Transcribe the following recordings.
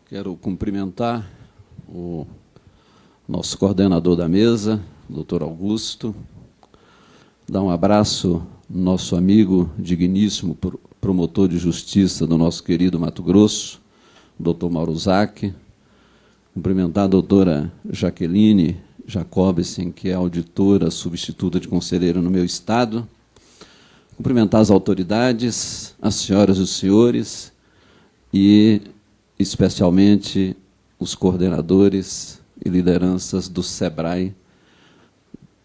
Quero cumprimentar o nosso coordenador da mesa, doutor Augusto, dar um abraço ao nosso amigo digníssimo promotor de justiça do nosso querido Mato Grosso, doutor Mauro Zac, cumprimentar a doutora Jaqueline Jacobsen, que é auditora substituta de conselheiro no meu estado, cumprimentar as autoridades, as senhoras e os senhores, e especialmente os coordenadores e lideranças do SEBRAE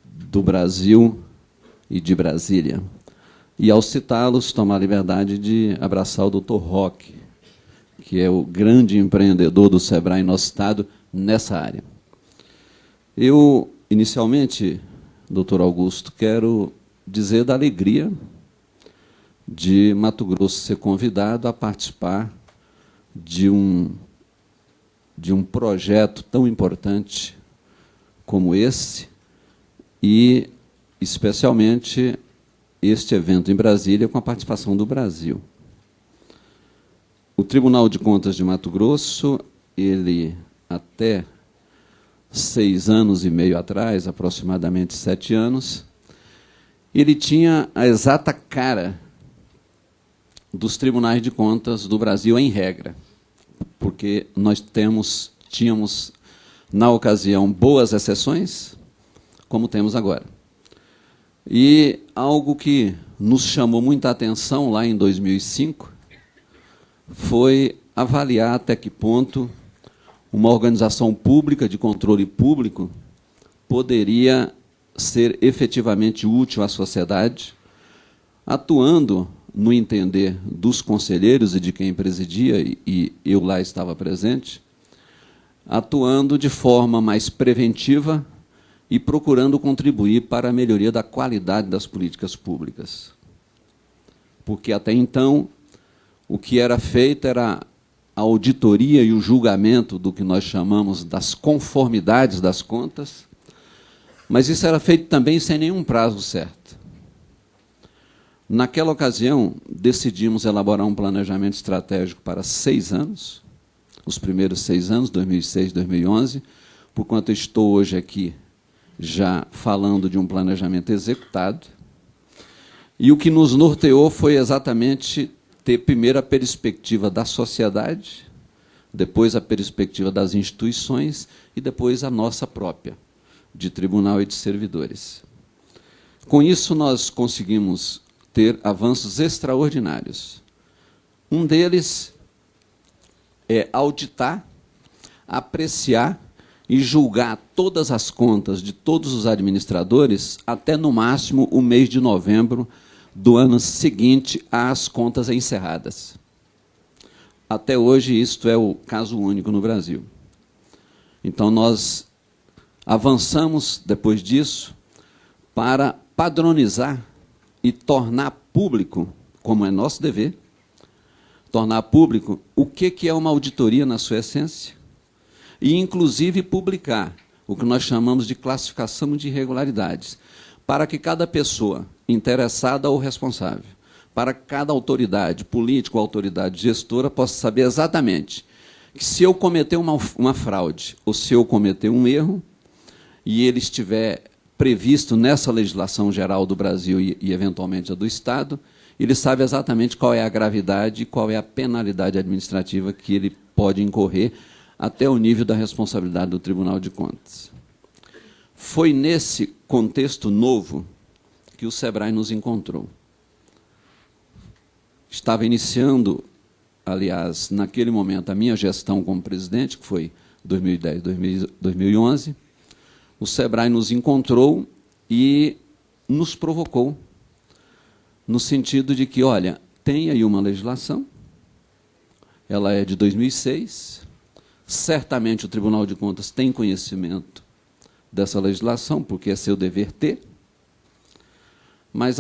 do Brasil e de Brasília. E, ao citá-los, tomar a liberdade de abraçar o doutor Roque, que é o grande empreendedor do SEBRAE em nosso estado nessa área. Eu, inicialmente, doutor Augusto, quero dizer da alegria de Mato Grosso ser convidado a participar de um projeto tão importante como esse, e, especialmente, este evento em Brasília com a participação do Brasil. O Tribunal de Contas de Mato Grosso, ele, até 6 anos e meio atrás, aproximadamente 7 anos, ele tinha a exata cara dos tribunais de contas do Brasil em regra, porque nós tínhamos, na ocasião, boas exceções, como temos agora. E algo que nos chamou muita atenção lá em 2005 foi avaliar até que ponto uma organização pública de controle público poderia ser efetivamente útil à sociedade, atuando no entender dos conselheiros e de quem presidia, e eu lá estava presente, atuando de forma mais preventiva e procurando contribuir para a melhoria da qualidade das políticas públicas. Porque, até então, o que era feito era a auditoria e o julgamento do que nós chamamos das conformidades das contas, mas isso era feito também sem nenhum prazo certo. Naquela ocasião, decidimos elaborar um planejamento estratégico para 6 anos, os primeiros 6 anos, 2006, 2011, porquanto eu estou hoje aqui já falando de um planejamento executado, e o que nos norteou foi exatamente ter primeiro a perspectiva da sociedade, depois a perspectiva das instituições e depois a nossa própria, de tribunal e de servidores. Com isso, nós conseguimos ter avanços extraordinários. Um deles é auditar, apreciar e julgar todas as contas de todos os administradores até, no máximo, o mês de novembro do ano seguinte às contas encerradas. Até hoje, isto é o caso único no Brasil. Então, nós avançamos, depois disso, para padronizar e tornar público, como é nosso dever, tornar público o que é uma auditoria na sua essência, e, inclusive, publicar o que nós chamamos de classificação de irregularidades, para que cada pessoa interessada ou responsável, para cada autoridade política ou autoridade gestora, possa saber exatamente que, se eu cometer uma fraude ou se eu cometer um erro, e ele estiver previsto nessa legislação geral do Brasil e, eventualmente, a do Estado, ele sabe exatamente qual é a gravidade e qual é a penalidade administrativa que ele pode incorrer até o nível da responsabilidade do Tribunal de Contas. Foi nesse contexto novo que o SEBRAE nos encontrou. Estava iniciando, aliás, naquele momento, a minha gestão como presidente, que foi 2010, 2011, o SEBRAE nos encontrou e nos provocou, no sentido de que, olha, tem aí uma legislação, ela é de 2006, certamente o Tribunal de Contas tem conhecimento dessa legislação, porque é seu dever ter, mas,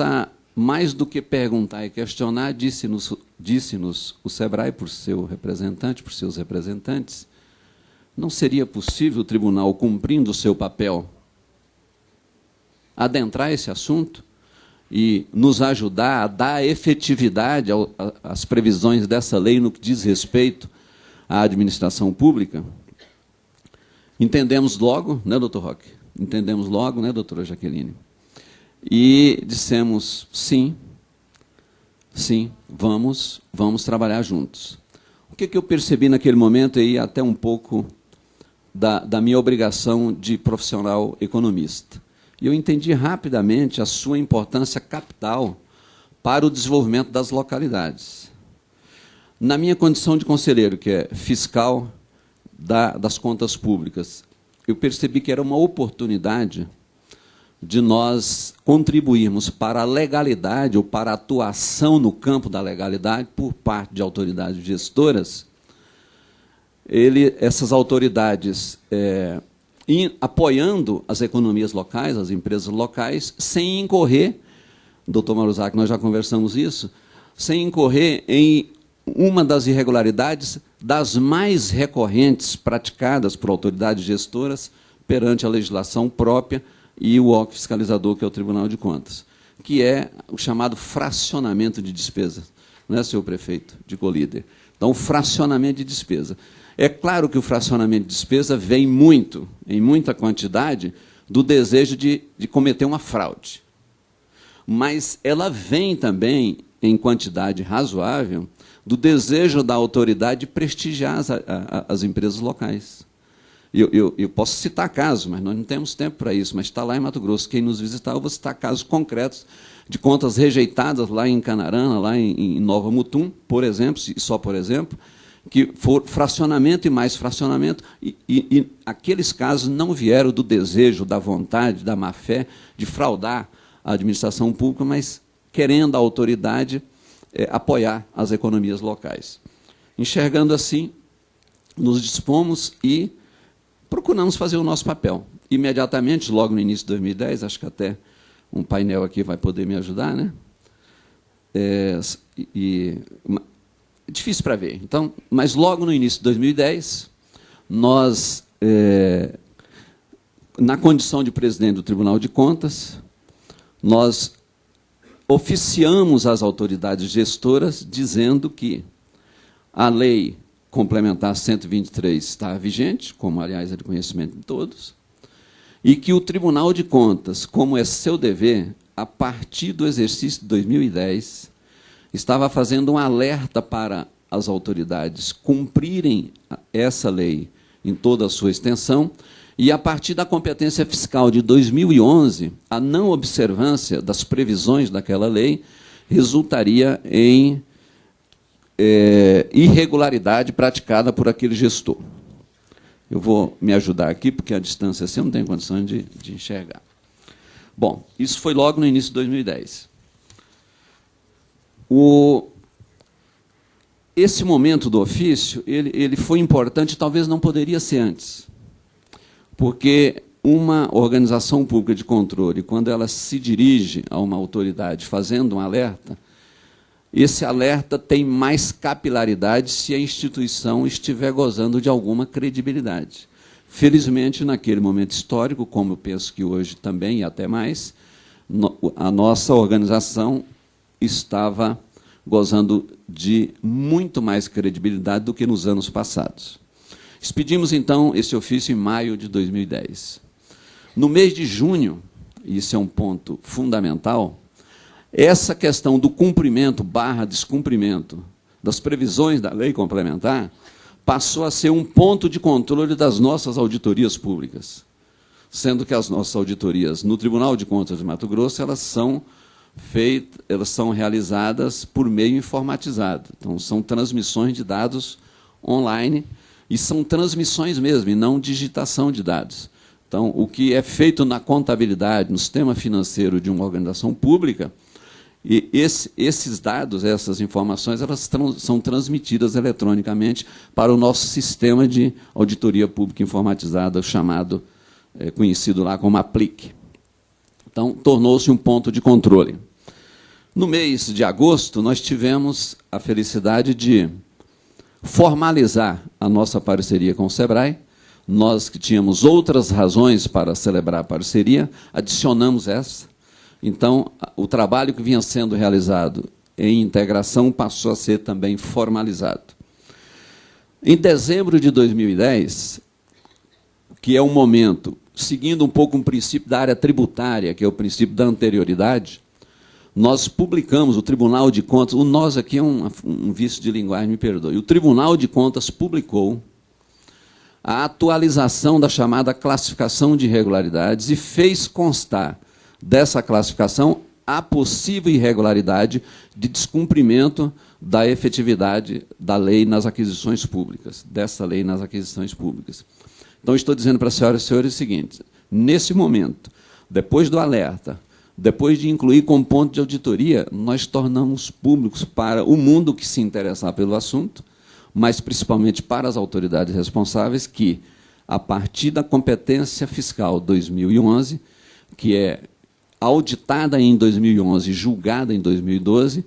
mais do que perguntar e questionar, disse-nos o SEBRAE, por seu representante, por seus representantes, não seria possível o tribunal, cumprindo o seu papel, adentrar esse assunto e nos ajudar a dar efetividade às previsões dessa lei no que diz respeito à administração pública, entendemos logo, né, doutor Roque? Entendemos logo, né, doutora Jaqueline? E dissemos, sim, vamos trabalhar juntos. O que eu percebi naquele momento, e até um pouco da minha obrigação de profissional economista? E eu entendi rapidamente a sua importância capital para o desenvolvimento das localidades. Na minha condição de conselheiro, que é fiscal das contas públicas, eu percebi que era uma oportunidade de nós contribuirmos para a legalidade ou para a atuação no campo da legalidade por parte de autoridades gestoras. Essas autoridades apoiando as economias locais, as empresas locais, sem incorrer, doutor Maruzaki, nós já conversamos isso, sem incorrer em uma das irregularidades das mais recorrentes praticadas por autoridades gestoras perante a legislação própria e o órgão fiscalizador, que é o Tribunal de Contas, que é o chamado fracionamento de despesa, não é, senhor prefeito de Colíder? Então, o fracionamento de despesa. É claro que o fracionamento de despesa vem em muita quantidade, do desejo de cometer uma fraude. Mas ela vem também, em quantidade razoável, do desejo da autoridade de prestigiar as empresas locais. Eu posso citar casos, mas nós não temos tempo para isso, mas está lá em Mato Grosso. Quem nos visitar, eu vou citar casos concretos de contas rejeitadas lá em Canarana, lá em Nova Mutum, por exemplo, só por exemplo, que for fracionamento e mais fracionamento, e aqueles casos não vieram do desejo, da vontade, da má-fé de fraudar a administração pública, mas querendo a autoridade apoiar as economias locais. Enxergando assim, nos dispomos e procuramos fazer o nosso papel. Imediatamente, logo no início de 2010, acho que até um painel aqui vai poder me ajudar, né? É difícil para ver. Então, mas logo no início de 2010, nós, na condição de presidente do Tribunal de Contas, nós oficiamos as autoridades gestoras dizendo que a lei complementar 123 está vigente, como, aliás, é de conhecimento de todos, e que o Tribunal de Contas, como é seu dever, a partir do exercício de 2010, estava fazendo um alerta para as autoridades cumprirem essa lei em toda a sua extensão, e, a partir da competência fiscal de 2011, a não observância das previsões daquela lei resultaria em irregularidade praticada por aquele gestor. Eu vou me ajudar aqui, porque a distância assim eu não tenho condições de enxergar. Bom, isso foi logo no início de 2010. Esse momento do ofício, ele foi importante, talvez não poderia ser antes, porque uma organização pública de controle, quando ela se dirige a uma autoridade fazendo um alerta, esse alerta tem mais capilaridade se a instituição estiver gozando de alguma credibilidade. Felizmente, naquele momento histórico, como eu penso que hoje também, e até mais, a nossa organização estava gozando de muito mais credibilidade do que nos anos passados. Expedimos, então, esse ofício em maio de 2010. No mês de junho, e isso é um ponto fundamental, essa questão do cumprimento / descumprimento das previsões da lei complementar passou a ser um ponto de controle das nossas auditorias públicas, sendo que as nossas auditorias no Tribunal de Contas de Mato Grosso elas são realizadas por meio informatizado. Então, são transmissões de dados online, e são transmissões mesmo, e não digitação de dados. Então, o que é feito na contabilidade, no sistema financeiro de uma organização pública, e esses dados, essas informações, elas são transmitidas eletronicamente para o nosso sistema de auditoria pública informatizada, chamado, conhecido lá como APLIC. Então, tornou-se um ponto de controle. No mês de agosto, nós tivemos a felicidade de formalizar a nossa parceria com o SEBRAE. Nós que tínhamos outras razões para celebrar a parceria, adicionamos essa. Então, o trabalho que vinha sendo realizado em integração passou a ser também formalizado. Em dezembro de 2010, que é um momento, seguindo um pouco um princípio da área tributária, que é o princípio da anterioridade, nós publicamos, o Tribunal de Contas, o nós aqui é um vício de linguagem, me perdoe, o Tribunal de Contas publicou a atualização da chamada classificação de irregularidades e fez constar dessa classificação a possível irregularidade de descumprimento da efetividade da lei nas aquisições públicas, dessa lei nas aquisições públicas. Então, estou dizendo para as senhoras e senhores o seguinte, nesse momento, depois do alerta, depois de incluir como ponto de auditoria, nós tornamos públicos para o mundo que se interessar pelo assunto, mas principalmente para as autoridades responsáveis, que, a partir da competência fiscal 2011, que é auditada em 2011 e julgada em 2012,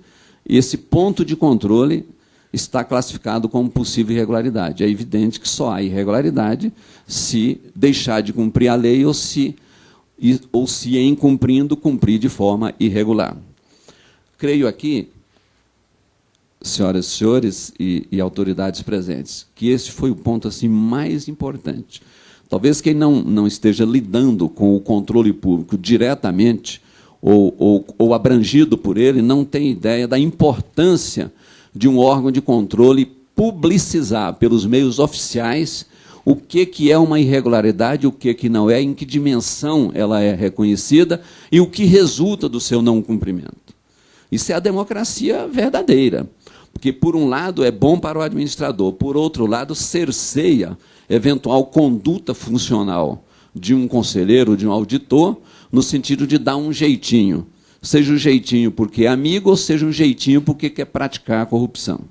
esse ponto de controle está classificado como possível irregularidade. É evidente que só há irregularidade se deixar de cumprir a lei ou se em cumprindo, cumprir de forma irregular. Creio aqui, senhoras e senhores e autoridades presentes, que esse foi o ponto assim, mais importante. Talvez quem não esteja lidando com o controle público diretamente ou abrangido por ele não tenha ideia da importância de um órgão de controle publicizar pelos meios oficiais o que é uma irregularidade, o que não é, em que dimensão ela é reconhecida e o que resulta do seu não cumprimento. Isso é a democracia verdadeira, porque, por um lado, é bom para o administrador, por outro lado, cerceia eventual conduta funcional de um conselheiro, de um auditor, no sentido de dar um jeitinho, seja um jeitinho porque é amigo ou seja um jeitinho porque quer praticar a corrupção.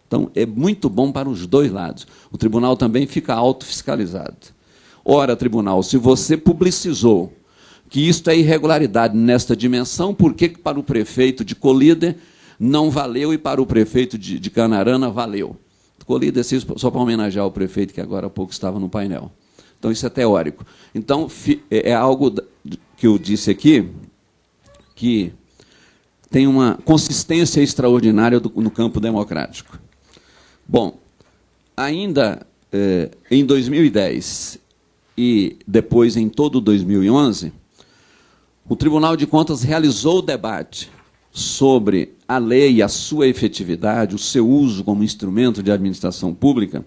Então, é muito bom para os dois lados. O tribunal também fica autofiscalizado. Ora, tribunal, se você publicizou que isto é irregularidade nesta dimensão, por que para o prefeito de Colíder não valeu e para o prefeito de Canarana valeu? Colíder só para homenagear o prefeito que agora há pouco estava no painel. Então, isso é teórico. Então, é algo que eu disse aqui, que tem uma consistência extraordinária no campo democrático. Bom, ainda em 2010 e depois em todo 2011, o Tribunal de Contas realizou o debate sobre a lei, a sua efetividade, o seu uso como instrumento de administração pública,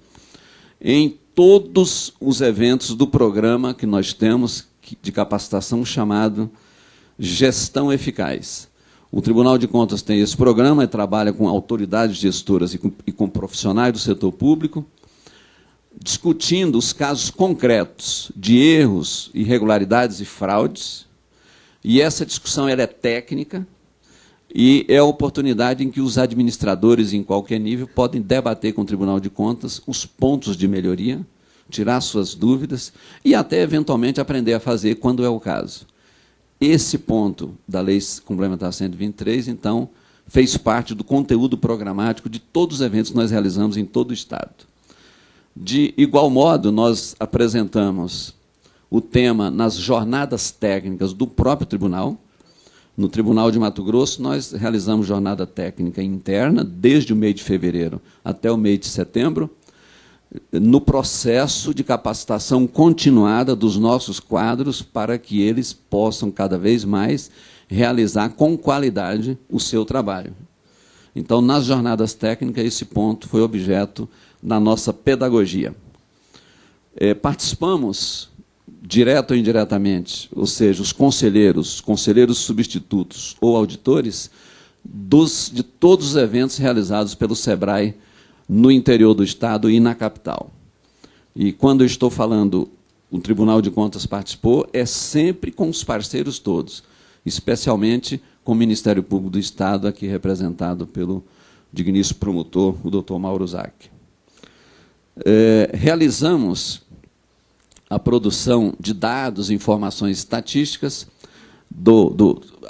em todos os eventos do programa que nós temos de capacitação chamado Gestão Eficaz. O Tribunal de Contas tem esse programa e trabalha com autoridades gestoras e com profissionais do setor público, discutindo os casos concretos de erros, irregularidades e fraudes, e essa discussão ela é técnica, e é a oportunidade em que os administradores, em qualquer nível, podem debater com o Tribunal de Contas os pontos de melhoria, tirar suas dúvidas e até, eventualmente, aprender a fazer quando é o caso. Esse ponto da Lei Complementar 123, então, fez parte do conteúdo programático de todos os eventos que nós realizamos em todo o Estado. De igual modo, nós apresentamos o tema nas jornadas técnicas do próprio tribunal. No Tribunal de Mato Grosso, nós realizamos jornada técnica interna, desde o mês de fevereiro até o mês de setembro, no processo de capacitação continuada dos nossos quadros para que eles possam, cada vez mais, realizar com qualidade o seu trabalho. Então, nas jornadas técnicas, esse ponto foi objeto da nossa pedagogia. Participamos, direto ou indiretamente, ou seja, os conselheiros substitutos ou auditores, de todos os eventos realizados pelo SEBRAE no interior do Estado e na capital. E quando eu estou falando, o Tribunal de Contas participou, é sempre com os parceiros todos, especialmente com o Ministério Público do Estado, aqui representado pelo digníssimo promotor, o doutor Mauro Zac. Realizamos a produção de dados, informações estatísticas,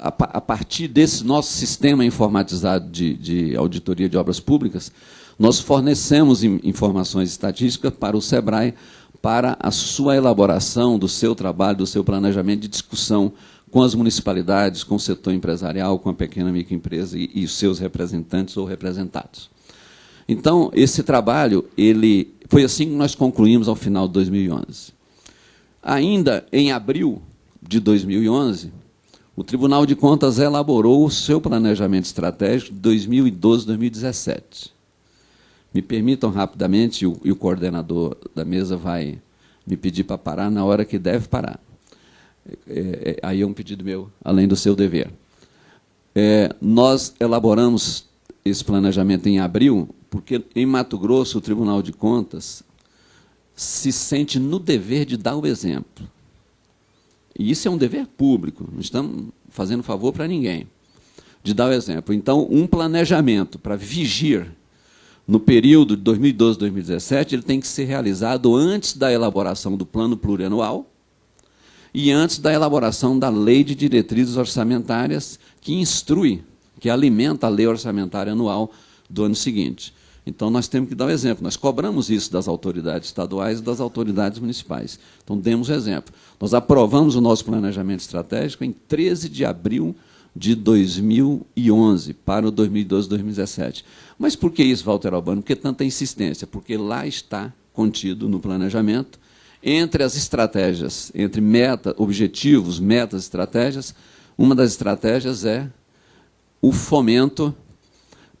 a partir desse nosso sistema informatizado de auditoria de obras públicas, nós fornecemos informações estatísticas para o SEBRAE, para a sua elaboração do seu trabalho, do seu planejamento de discussão com as municipalidades, com o setor empresarial, com a pequena e microempresa e os seus representantes ou representados. Então, esse trabalho, foi assim que nós concluímos ao final de 2011. Ainda em abril de 2011, o Tribunal de Contas elaborou o seu planejamento estratégico de 2012-2017. Me permitam rapidamente, e o coordenador da mesa vai me pedir para parar na hora que deve parar. Aí é um pedido meu, além do seu dever. Nós elaboramos esse planejamento em abril, porque em Mato Grosso o Tribunal de Contas se sente no dever de dar o exemplo. E isso é um dever público, não estamos fazendo favor para ninguém, de dar o exemplo. Então, um planejamento para vigir no período de 2012 a 2017, ele tem que ser realizado antes da elaboração do plano plurianual e antes da elaboração da lei de diretrizes orçamentárias que instrui, que alimenta a lei orçamentária anual do ano seguinte. Então, nós temos que dar o exemplo. Nós cobramos isso das autoridades estaduais e das autoridades municipais. Então, demos o exemplo. Nós aprovamos o nosso planejamento estratégico em 13 de abril de 2011, para o 2012-2017. Mas por que isso, Walter Albano? Por que tanta insistência? Porque lá está contido no planejamento, entre as estratégias, entre objetivos, metas, estratégias, uma das estratégias é o fomento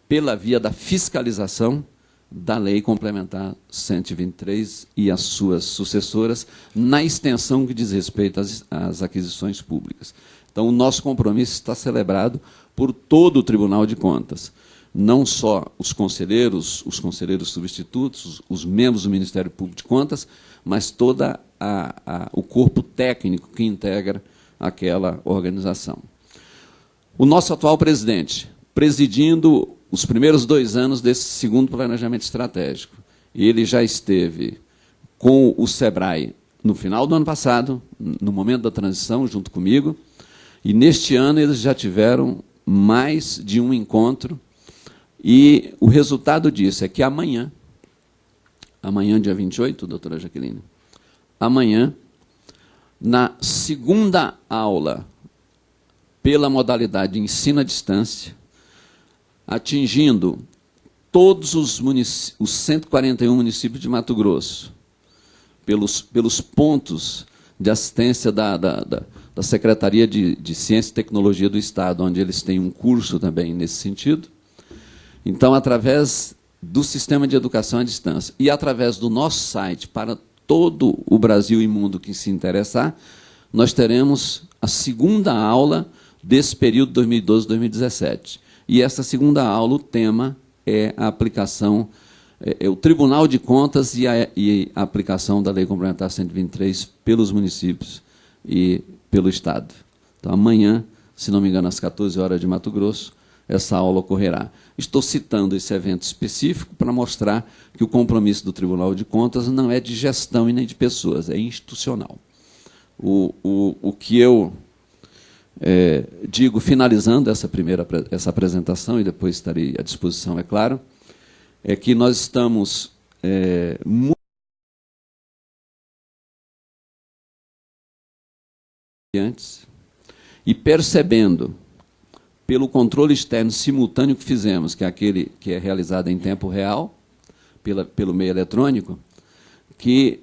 pela via da fiscalização da Lei Complementar 123 e as suas sucessoras, na extensão que diz respeito às aquisições públicas. Então, o nosso compromisso está celebrado por todo o Tribunal de Contas, não só os conselheiros substitutos, os membros do Ministério Público de Contas, mas todo o corpo técnico que integra aquela organização. O nosso atual presidente, presidindo os primeiros 2 anos desse segundo planejamento estratégico, ele já esteve com o SEBRAE no final do ano passado, no momento da transição, junto comigo, e neste ano eles já tiveram mais de um encontro, e o resultado disso é que amanhã, dia 28, doutora Jaqueline, amanhã, na segunda aula, pela modalidade de ensino à distância, atingindo todos os 141 municípios de Mato Grosso, pelos pontos de assistência da Secretaria de Ciência e Tecnologia do Estado, onde eles têm um curso também nesse sentido. Então, através do sistema de educação à distância e através do nosso site para todo o Brasil e mundo que se interessar, nós teremos a segunda aula desse período 2012-2017. E essa segunda aula, o tema é a aplicação, o Tribunal de Contas e a aplicação da Lei Complementar 123 pelos municípios e pelo Estado. Então, amanhã, se não me engano, às 14 horas de Mato Grosso, essa aula ocorrerá. Estou citando esse evento específico para mostrar que o compromisso do Tribunal de Contas não é de gestão e nem de pessoas, é institucional. O que eu digo, finalizando essa apresentação, e depois estarei à disposição, é claro, é que nós estamos muito antes e percebendo, pelo controle externo simultâneo que fizemos, que é aquele que é realizado em tempo real, pelo meio eletrônico, que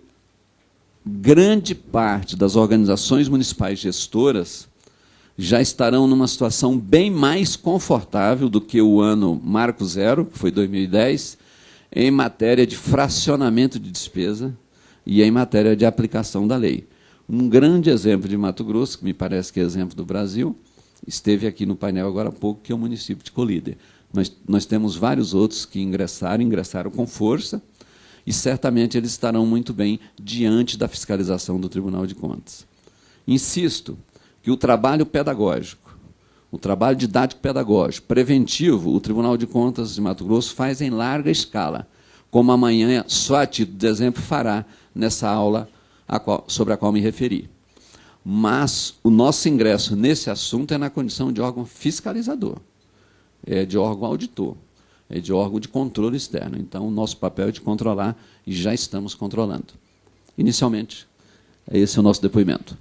grande parte das organizações municipais gestoras já estarão numa situação bem mais confortável do que o ano marco zero, que foi 2010, em matéria de fracionamento de despesa e em matéria de aplicação da lei. Um grande exemplo de Mato Grosso, que me parece que é exemplo do Brasil, esteve aqui no painel agora há pouco, que é o município de Colíder. Nós temos vários outros que ingressaram com força, e certamente eles estarão muito bem diante da fiscalização do Tribunal de Contas. Insisto que o trabalho pedagógico, o trabalho didático-pedagógico, preventivo, o Tribunal de Contas de Mato Grosso faz em larga escala, como amanhã, só a título de exemplo, fará nessa aula sobre a qual me referi. Mas o nosso ingresso nesse assunto é na condição de órgão fiscalizador, é de órgão auditor, é de órgão de controle externo. Então, o nosso papel é de controlar, e já estamos controlando. Inicialmente, esse é o nosso depoimento.